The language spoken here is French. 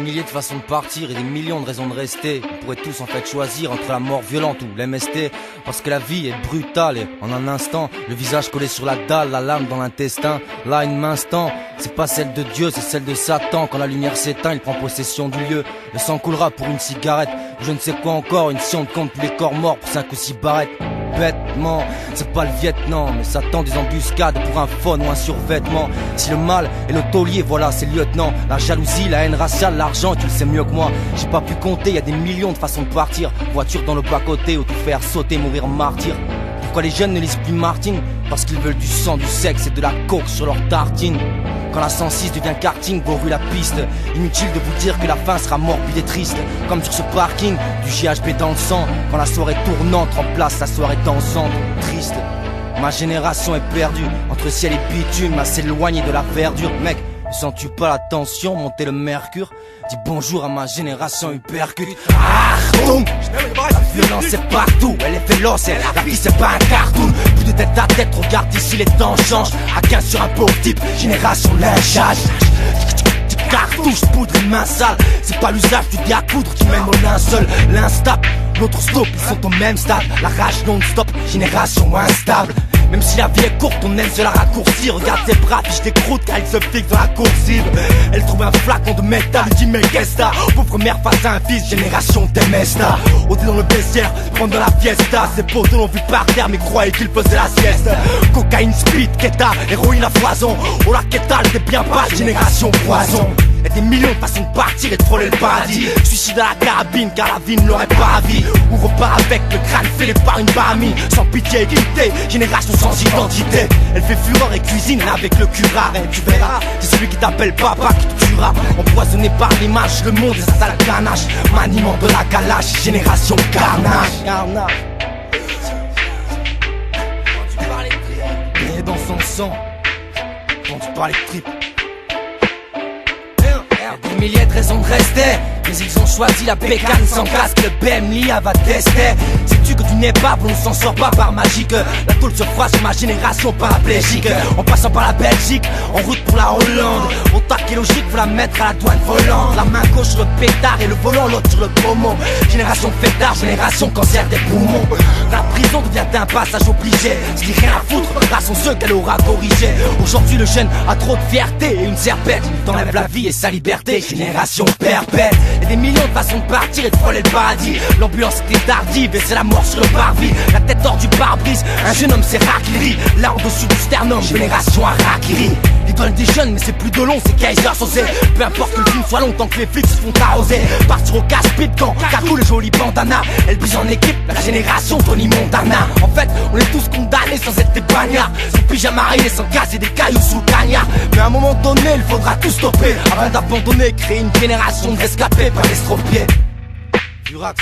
milliers de façons de partir et des millions de raisons de rester. On pourrait tous en fait choisir entre la mort violente ou l'MST. Parce que la vie est brutale et en un instant, le visage collé sur la dalle, la lame dans l'intestin. Là, une main tend, c'est pas celle de Dieu, c'est celle de Satan. Quand la lumière s'éteint, il prend possession du lieu. Le sang coulera pour une cigarette, ou je ne sais quoi encore, une si on ne compte plus les corps morts pour 5 ou 6 barrettes. Bêtement, c'est pas le Vietnam, mais ça tend des embuscades pour un phone ou un survêtement. Si le mal est le taulier, voilà c'est le lieutenant. La jalousie, la haine raciale, l'argent, tu le sais mieux que moi. J'ai pas pu compter, y a des millions de façons de partir. Voiture dans le bas-côté ou tout faire sauter, mourir martyr. Pourquoi les jeunes ne lisent plus Martine? Parce qu'ils veulent du sang, du sexe et de la coke sur leur tartine. Quand la 106 devient karting, vos rues la piste. Inutile de vous dire que la fin sera morbide et triste. Comme sur ce parking, du GHB dans le sang. Quand la soirée tournante remplace la soirée dansante. Triste, ma génération est perdue entre ciel et bitume, à s'éloigner de la verdure. Mec, ne sens-tu pas la tension monter le mercure? Dis bonjour à ma génération hypercute. Boum, la violence est partout, elle est véloce, la vie c'est pas un cartoon. Plus de tête à tête, regarde ici les temps changent. À 15 sur un pauvre type, génération lynchage. Cartouche, poudre et main sale. C'est pas l'usage du dé à coudre qui mène au linceul. L'instable, l'autre stop, ils sont au même stade. La rage non-stop, génération instable. Même si la vie est courte, on aime se la raccourcir. Regarde ses bras, fiche des croûtes car ils se fixent dans la coursive. Elle trouve un flacon de métal, elle dit mais qu'est-ce que t'as? Pauvre mère face à un fils, génération Temesta. Ôté dans le vestiaire, prendre dans la fiesta. Ses potes l'ont vu par terre mais croyaient qu'il faisait la sieste. Cocaïne, speed, keta, héroïne à foison. Oh la keta, elle était bien pas, génération poison. Y'a des millions de façons de partir et de frôler le paradis. Suicide à la carabine car la vie ne l'aurait pas ravi. Ou repart avec le crâne fêlé par une baramine. Sans pitié et dignité, génération sans identité. Elle fait fureur et cuisine avec le curare. Et tu verras, c'est celui qui t'appelle papa qui te tuera. Empoisonné par l'image, le monde et sa sale ganache. Maniement de la calache, génération carnage. Quand tu parles de tripes, et dans son sang. Quand tu parles de tripes, des milliers de raisons de rester, mais ils ont choisi la bécane sans casque. Le BMLI va tester. Sais-tu que tu n'es pas, on ne s'en sort pas par magique. La tôle se froisse sur ma génération paraplégique. En passant par la Belgique, en route pour la Hollande. Au taquet logique, faut la mettre à la douane volante. La main gauche sur le pétard et le volant, l'autre sur le pommeau. Génération fêtard, génération cancer des poumons. La prison devient un passage obligé. Ce qui rien à foutre, là sont ceux qu'elle aura corrigé. Aujourd'hui le jeune a trop de fierté et une serpette t'enlève la vie et sa liberté. Génération perpète. Et des millions de façons de partir et de frôler le paradis. L'ambiance était tardive et c'est la mort sur le parvis. La tête hors du pare-brise, un jeune homme c'est Rakiri. Là en dessus du sternum, génération Harakiri. L'idole des jeunes mais c'est plus de long, c'est Kaiser Sosé. Peu importe que le film soit long tant que les flics se font arroser. Partir au casse-pied de camp, cargo les jolis bandanas. Elle bise en équipe, la génération Tony Montana. En fait, on est tous condamnés sans être des bagnards. Sans pyjama rayé, sans casse et des cailloux sous le cagnard. Mais à un moment donné, il faudra tout stopper avant d'abandonner, créer une génération de rescapés, pas d'estropiés. Furax.